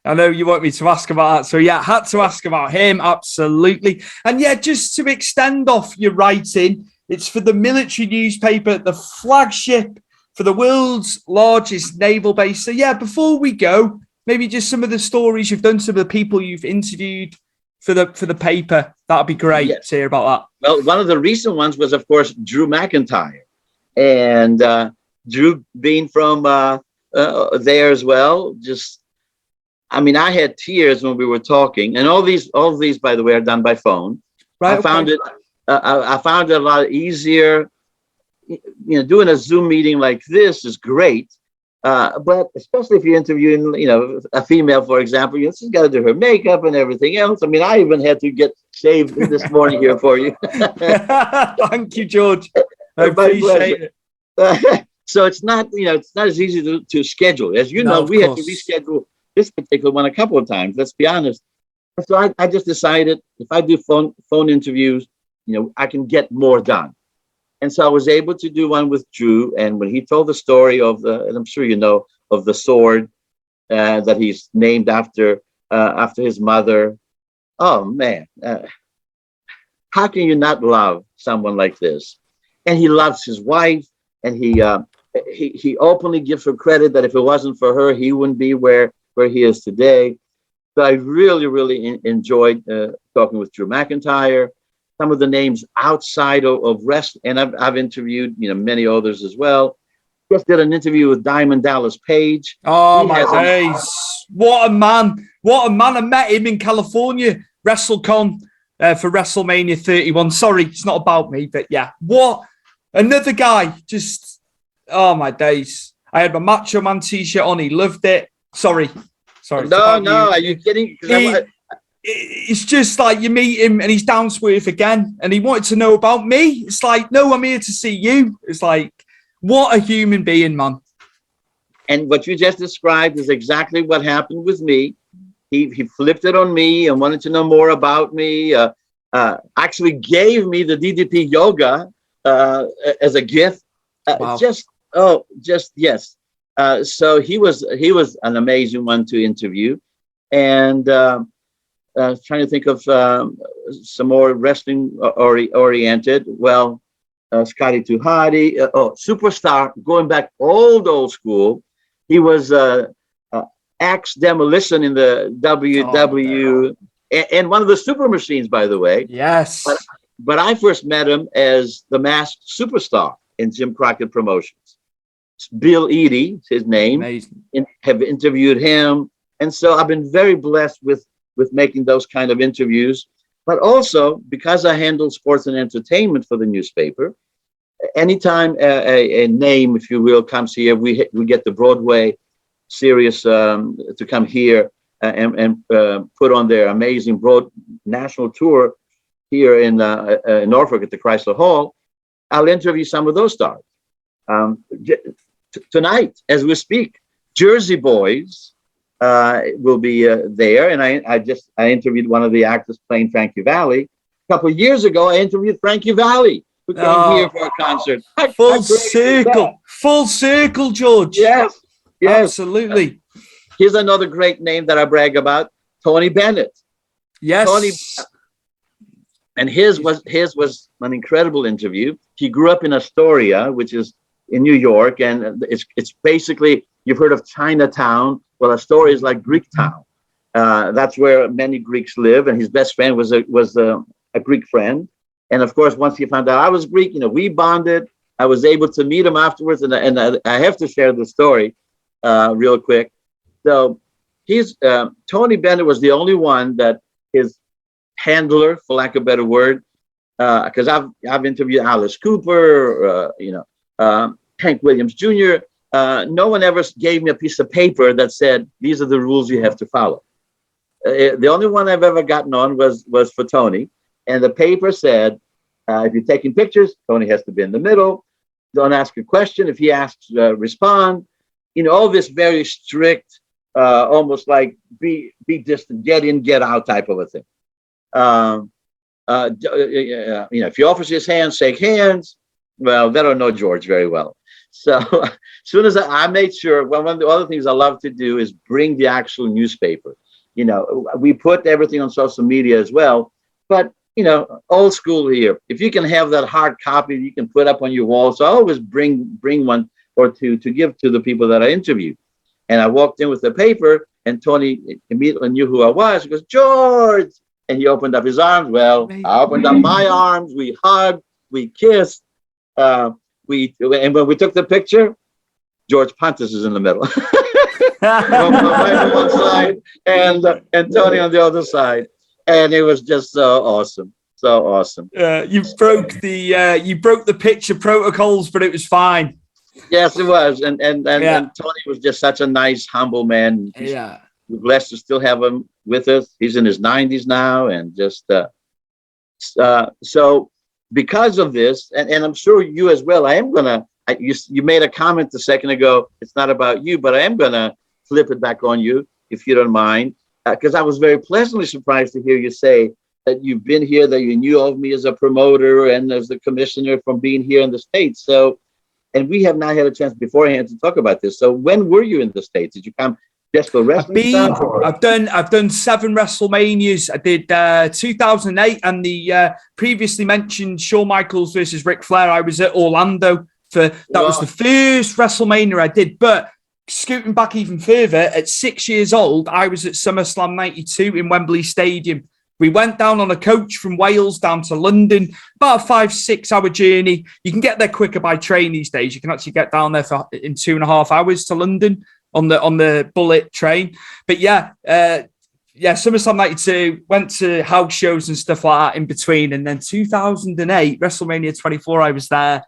know you want me to ask about that. So yeah, I had to ask about him. Absolutely. And yeah, just to extend off your writing, it's for the military newspaper, the flagship for the world's largest naval base. So yeah, before we go, maybe just some of the stories you've done, some of the people you've interviewed for the paper. That'd be great to hear about that. Well, one of the recent ones was, of course, Drew McIntyre. And Drew being from there as well, just, I mean, I had tears when we were talking, and all these, by the way, are done by phone. Right. I found it a lot easier. You know, doing a Zoom meeting like this is great, but especially if you're interviewing, you know, a female, for example, you know, she's got to do her makeup and everything else. I mean, I even had to get shaved this morning here for you. Thank you, George. I appreciate it. So it's not, you know, it's not as easy to schedule. As you know, we had to reschedule this particular one a couple of times, let's be honest. So I just decided if I do phone interviews, you know, I can get more done. And so I was able to do one with Drew. And when he told the story of and I'm sure you know, of the sword that he's named after his mother. Oh man, how can you not love someone like this? And he loves his wife, and he openly gives her credit that if it wasn't for her, he wouldn't be where he is today. So I really enjoyed talking with Drew McIntyre. Some of the names outside of wrestling, and I've interviewed, you know, many others as well. Just did an interview with Diamond Dallas Page. Oh my days! What a man! What a man! I met him in California, WrestleCon for WrestleMania 31. Sorry, it's not about me, but yeah, what another guy! Just my days! I had my Macho Man t-shirt on. He loved it. Sorry. No, are you kidding? It's just like you meet him and he's down to earth again, and he wanted to know about me. It's like, no, I'm here to see you. It's like, what a human being, man. And what you just described is exactly what happened with me. He flipped it on me and wanted to know more about me. Actually gave me the DDP yoga as a gift. Wow. Yes. So he was an amazing one to interview. And trying to think of some more wrestling oriented. Well, Scotty Tuhati, Superstar, going back old school. He was Axe Demolition in the WW, and one of the super machines, by the way. Yes. But I first met him as the Masked Superstar in Jim Crockett Promotions. Bill Eadie, his name. Amazing. Have interviewed him. And so I've been very blessed with making those kind of interviews. But also, because I handle sports and entertainment for the newspaper, anytime a name, if you will, comes here, we get the Broadway series to come here and put on their amazing broad national tour here in Norfolk at the Chrysler Hall. I'll interview some of those stars. Tonight, as we speak, Jersey Boys will be there, and I interviewed one of the actors playing Frankie Valli. A couple of years ago, I interviewed Frankie Valli, who came here for a concert. Full circle, George. Yes, absolutely. Here's another great name that I brag about: Tony Bennett. Yes, Tony, and his was an incredible interview. He grew up in Astoria, which is in New York, and it's basically, you've heard of Chinatown. Well, Astoria is like Greek town. That's where many Greeks live, and his best friend was a Greek friend. And of course, once he found out I was Greek, we bonded. I was able to meet him afterwards, and I have to share the story real quick. So Tony Bennett was the only one that his handler, for lack of a better word, because I've interviewed Alice Cooper, Hank Williams Jr. No one ever gave me a piece of paper that said, these are the rules you have to follow. The only one I've ever gotten on was for Tony. And the paper said, if you're taking pictures, Tony has to be in the middle. Don't ask a question. If he asks, respond. All this very strict, almost like be distant, get in, get out type of a thing. If he offers his hand, shake hands. Well, they don't know George very well. So as soon as I made sure, one of the other things I love to do is bring the actual newspaper. We put everything on social media as well, but old school here. If you can have that hard copy, you can put up on your wall. So I always bring one or two to give to the people that I interview. And I walked in with the paper, and Tony immediately knew who I was. He goes, George, and he opened up his arms. Well, I opened up my arms. We hugged, we kissed. And when we took the picture, George Pantas is in the middle. Right on one side and Tony on the other side. And it was just so awesome. So awesome. You broke the picture protocols, but it was fine. Yes, it was. And Tony was just such a nice, humble man. We're blessed to still have him with us. He's in his 90s now, and just so because of this, and I'm sure you as well, you made a comment a second ago, it's not about you, but I am gonna flip it back on you, if you don't mind, because I was very pleasantly surprised to hear you say that you've been here, that you knew of me as a promoter and as the commissioner from being here in the States. So, and we have not had a chance beforehand to talk about this. So when were you in the States? Did you come just for wrestling? I've done 7 WrestleManias. I did 2008 and the previously mentioned Shawn Michaels versus Ric Flair. I was at Orlando that was the first WrestleMania I did. But scooting back even further, at 6 years old, I was at SummerSlam 92 in Wembley Stadium. We went down on a coach from Wales down to London, about a 5-6 hour journey. You can get there quicker by train these days. You can actually get down there in 2.5 hours to London on the bullet train. But SummerSlam 92, went to house shows and stuff like that in between. And then 2008, WrestleMania 24, I was there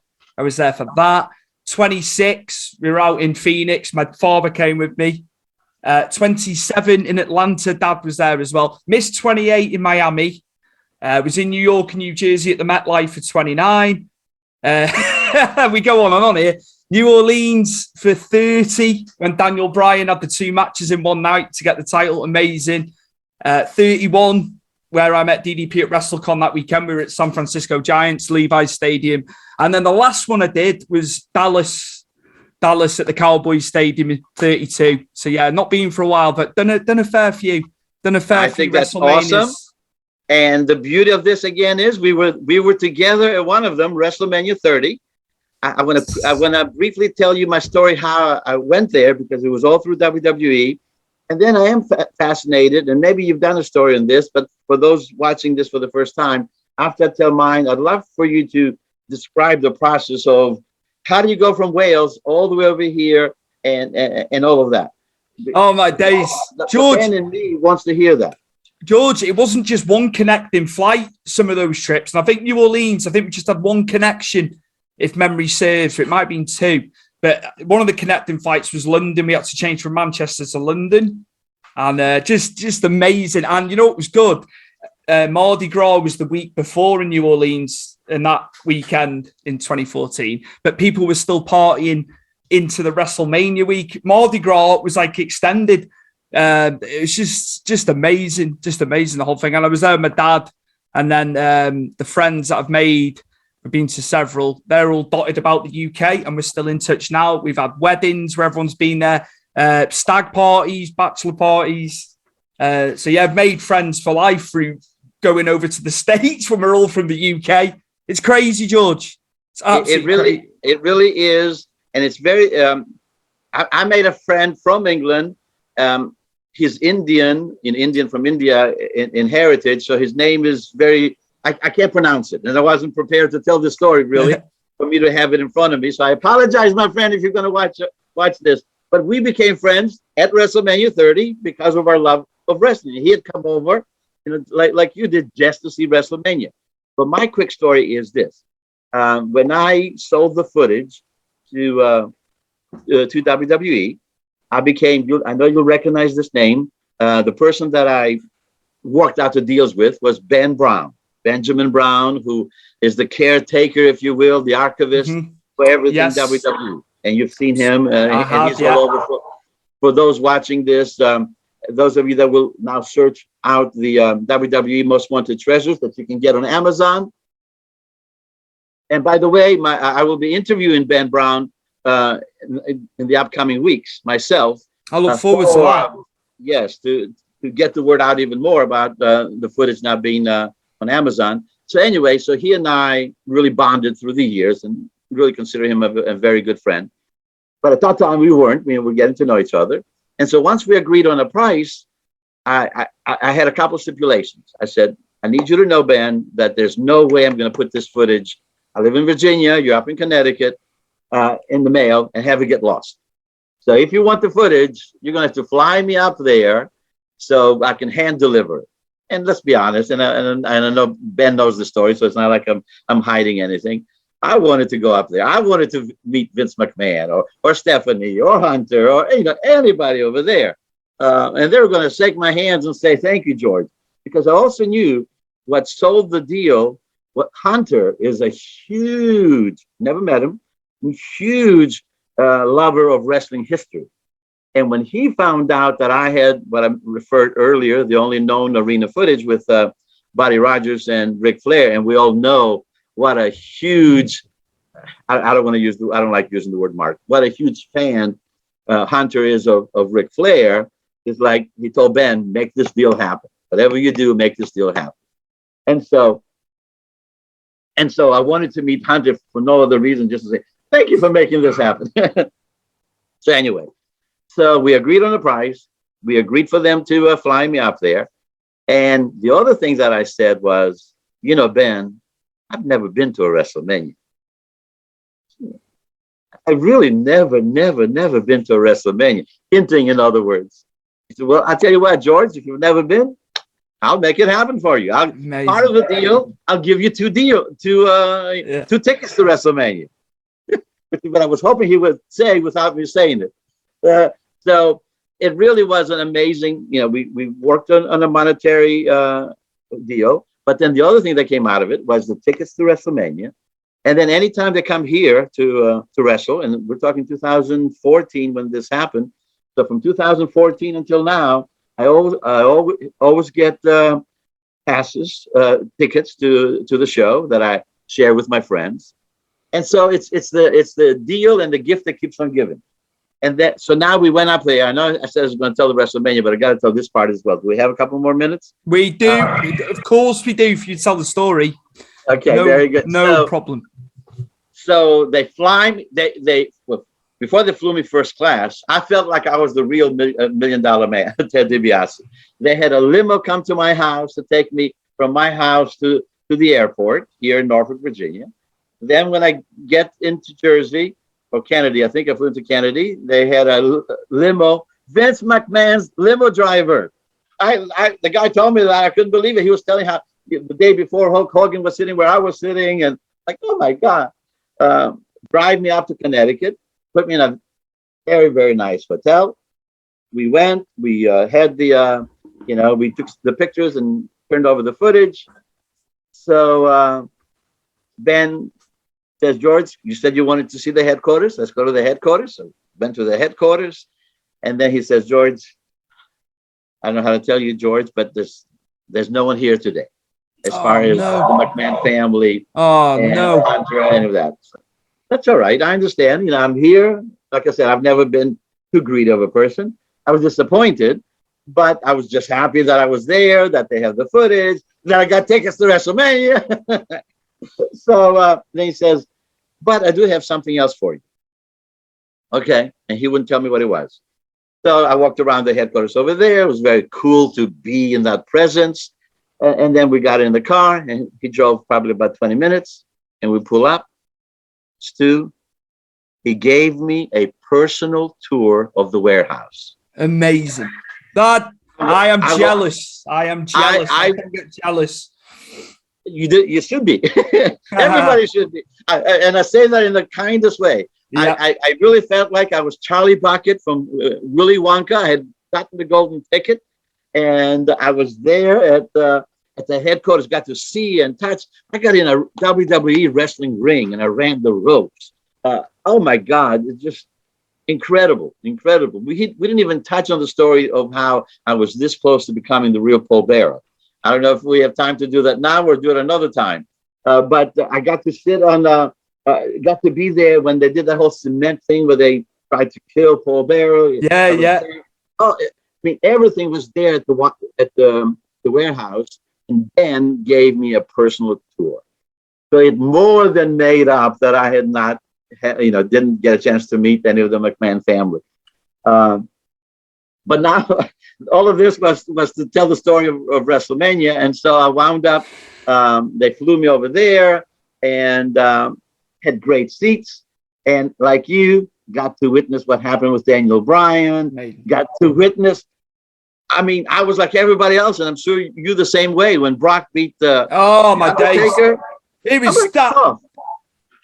for that. 26, we were out in Phoenix. My father came with me. 27 in Atlanta, Dad was there as well. Missed 28 in Miami. Was in New York and New Jersey at the MetLife for 29. We go on here. New Orleans for 30 when Daniel Bryan had the 2 matches in one night to get the title. Amazing. 31 where I met DDP at WrestleCon that weekend. We were at San Francisco Giants, Levi's Stadium. And then the last one I did was Dallas at the Cowboys Stadium in 32. So not been for a while, but done a fair few. Done a fair I few think that's WrestleManias. awesome. And the beauty of this again is we were together at one of them, WrestleMania 30. I want to briefly tell you my story how I went there, because it was all through WWE. And then I am fascinated, and maybe you've done a story on this, but for those watching this for the first time, after I tell mine, I'd love for you to describe the process of how do you go from Wales all the way over here and all of that. Oh my days, George, the fan in me wants to hear that. George, it wasn't just one connecting flight, some of those trips. And I think New Orleans, I think we just had one connection, if memory serves, or it might have been two. But one of the connecting flights was London. We had to change from Manchester to London. And just amazing. And you know what was good? Mardi Gras was the week before in New Orleans, and that weekend in 2014. But people were still partying into the WrestleMania week. Mardi Gras was like extended. It was just amazing, the whole thing. And I was there with my dad, and then the friends that I've made, I've been to several, they're all dotted about the UK, and we're still in touch now. We've had weddings where everyone's been there, stag parties, bachelor parties. So yeah, I've made friends for life through going over to the States when we're all from the UK. It's crazy, George. It's absolutely it really is. And it's very, I made a friend from England. He's Indian from India in heritage. So his name is very, I can't pronounce it. And I wasn't prepared to tell this story really for me to have it in front of me. So I apologize, my friend, if you're going to watch this. But we became friends at WrestleMania 30 because of our love of wrestling. He had come over, like you did, just to see WrestleMania. But my quick story is this. When I sold the footage to WWE, I know you'll recognize this name. The person that I worked out the deals with was Benjamin Brown, who is the caretaker, if you will, the archivist for everything WWE. And you've seen him, and he's all over. For those watching this, those of you that will now search out the WWE Most Wanted Treasures that you can get on Amazon. And by the way, I will be interviewing Ben Brown in the upcoming weeks myself. I look forward to that. Yes, to get the word out even more about the footage now being on Amazon. So anyway, so he and I really bonded through the years and really consider him a very good friend. But at that time we weren't. We were getting to know each other. And so once we agreed on a price, I had a couple stipulations. I said, I need you to know, Ben, that there's no way I'm going to put this footage. I live in Virginia, you're up in Connecticut, in the mail and have it get lost. So if you want the footage, you're going to have to fly me up there so I can hand deliver it. And let's be honest, and I know Ben knows the story, so it's not like I'm hiding anything. I wanted to go up there. I wanted to meet Vince McMahon or Stephanie or Hunter or anybody over there. And they were going to shake my hands and say, thank you, George. Because I also knew what sold the deal. What Hunter is a huge, never met him, huge lover of wrestling history. And when he found out that I had what I referred earlier, the only known arena footage with Buddy Rogers and Ric Flair, and we all know what a huge, I don't like using the word mark, what a huge fan Hunter is of Ric Flair. It's like he told Ben, make this deal happen. Whatever you do, make this deal happen. And so I wanted to meet Hunter for no other reason, just to say, thank you for making this happen. So anyway, so we agreed on the price. We agreed for them to fly me up there. And the other thing that I said was, Ben, I've never been to a WrestleMania. I really never been to a WrestleMania. Hinting, in other words. He said, well, I'll tell you what, George, if you've never been, I'll make it happen for you. Part of the deal, I'll give you two tickets to WrestleMania. But I was hoping he would say without me saying it. So it really was an amazing, we worked on a monetary deal. But then the other thing that came out of it was the tickets to WrestleMania. And then anytime they come here to wrestle, and we're talking 2014 when this happened. So from 2014 until now, I always get passes, tickets to the show that I share with my friends. And so it's the deal and the gift that keeps on giving. And then, so now we went up there. I know I said I was going to tell the WrestleMania, but I got to tell this part as well. Do we have a couple more minutes? We do. Of course we do, if you tell the story. Okay, No, very good. No problem. So they fly me. Well, before they flew me first class, I felt like I was the real $1 million man, Ted DiBiase. They had a limo come to my house to take me from my house to the airport here in Norfolk, Virginia. Then when I get into Jersey, or Kennedy, I think I flew into Kennedy, they had a limo, Vince McMahon's limo driver. The guy told me that I couldn't believe it. He was telling how the day before Hulk Hogan was sitting where I was sitting, and like, oh my God. Drive me up to Connecticut, put me in a very, very nice hotel. We went, we had the, we took the pictures and turned over the footage. So Ben says, George, you said you wanted to see the headquarters. Let's go to the headquarters. So went to the headquarters. And then he says, George, I don't know how to tell you, George, but there's no one here today. As far as the McMahon family. Andre, any of that. So that's all right. I understand. I'm here. Like I said, I've never been too greedy of a person. I was disappointed, but I was just happy that I was there, that they have the footage, that I got tickets to WrestleMania. So then he says, but I do have something else for you. Okay. And he wouldn't tell me what it was. So I walked around the headquarters over there. It was very cool to be in that presence. And then we got in the car, and he drove probably about 20 minutes, and we pull up. Stu, he gave me a personal tour of the warehouse. Amazing. That I am jealous. I am jealous. I can get jealous. You should be. Everybody should be. And I say that in the kindest way. Yeah. I really felt like I was Charlie Bucket from Willy Wonka. I had gotten the golden ticket. And I was there at the headquarters, got to see and touch. I got in a WWE wrestling ring and I ran the ropes. Oh my God, it's just incredible. We didn't even touch on the story of how I was this close to becoming the real Paul Bearer. I don't know if we have time to do that now or do it another time. But I got to sit on, got to be there when they did that whole cement thing where they tried to kill Paul Bearer. Yeah. Oh, I mean, everything was there at the warehouse, and Ben gave me a personal tour. So it more than made up that I had not, didn't get a chance to meet any of the McMahon family. But now all of this was to tell the story of WrestleMania. And so I wound up, they flew me over there and had great seats. And like you, got to witness what happened with Daniel Bryan, got to witness. I mean, I was like everybody else, and I'm sure you the same way when Brock beat the my days. It was that.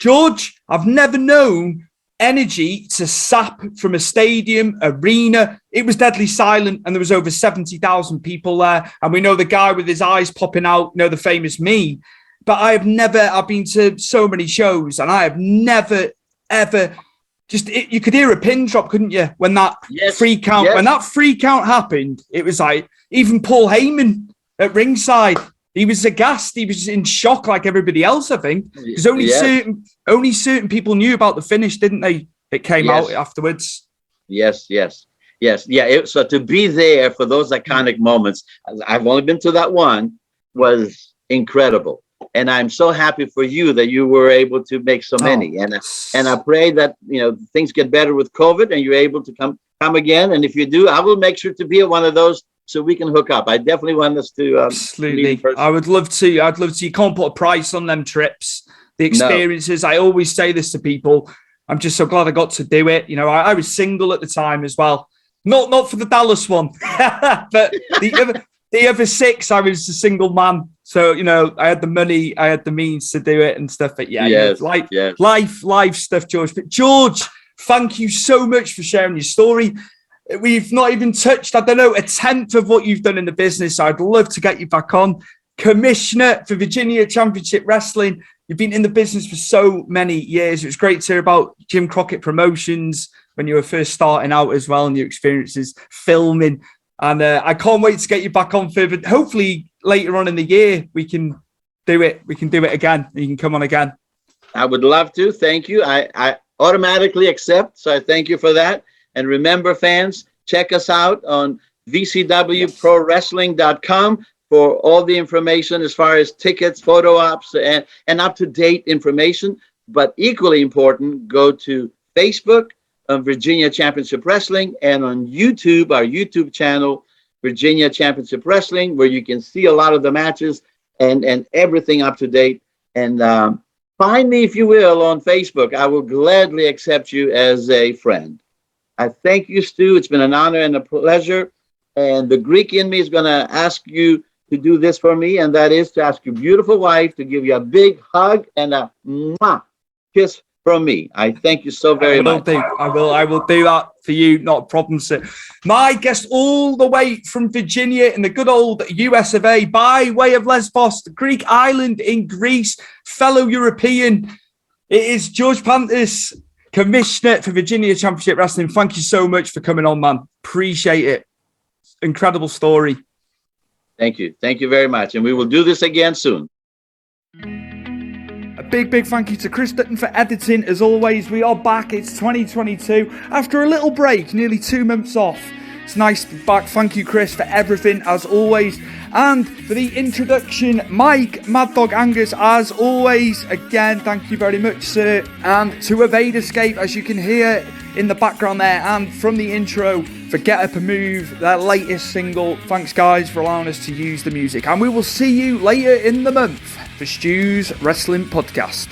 George, I've never known energy to sap from a stadium, arena. It was deadly silent, and there was over 70,000 people there. And we know the guy with his eyes popping out, the famous meme. But I've been to so many shows, and I have never, ever. You could hear a pin drop, couldn't you? When that freak out happened, it was like even Paul Heyman at ringside, he was aghast. He was in shock, like everybody else, I think, because only certain people knew about the finish, didn't they? It came out afterwards. Yes. Yeah. So to be there for those iconic moments, I've only been to that one, was incredible. And I'm so happy for you that you were able to make so many. And I pray that, things get better with COVID and you're able to come again. And if you do, I will make sure to be at one of those so we can hook up. I definitely want us to. Absolutely. I would love to. I'd love to. You can't put a price on them trips, the experiences. No. I always say this to people. I'm just so glad I got to do it. I was single at the time as well. Not for the Dallas one, but the other 6, I was a single man. So, I had the money, I had the means to do it and stuff. But life stuff, George. But George, thank you so much for sharing your story. We've not even touched, a tenth of what you've done in the business. I'd love to get you back on. Commissioner for Virginia Championship Wrestling. You've been in the business for so many years. It was great to hear about Jim Crockett Promotions when you were first starting out as well and your experiences filming. And I can't wait to get you back on further. Hopefully later on in the year, we can do it. We can do it again. You can come on again. I would love to. Thank you. I automatically accept. So I thank you for that. And remember, fans, check us out on vcwprowrestling.com for all the information as far as tickets, photo ops, and up-to-date information. But equally important, go to Facebook on Virginia Championship Wrestling and on YouTube, our YouTube channel, Virginia Championship Wrestling, where you can see a lot of the matches and everything up to date. And find me, if you will, on Facebook. I will gladly accept you as a friend. I thank you, Stu. It's been an honor and a pleasure. And the Greek in me is going to ask you to do this for me, and that is to ask your beautiful wife to give you a big hug and a mwah kiss from me. I thank you so very much. I will do that for you. Not a problem, sir. My guest all the way from Virginia in the good old US of A, by way of Lesbos, the Greek island in Greece, fellow European. It is George Pantas, Commissioner for Virginia Championship Wrestling. Thank you so much for coming on, man. Appreciate it. Incredible story. Thank you. Thank you very much. And we will do this again soon. A big thank you to Chris Dutton for editing. As always, we are back. It's 2022. After a little break, nearly 2 months off. It's nice to be back. Thank you, Chris, for everything, as always. And for the introduction, Mike, Mad Dog Angus, as always. Again, thank you very much, sir. And to Evade Escape, as you can hear in the background there, and from the intro, for Get Up and Move, their latest single. Thanks, guys, for allowing us to use the music. And we will see you later in the month for Stu's Wrestling Podcast.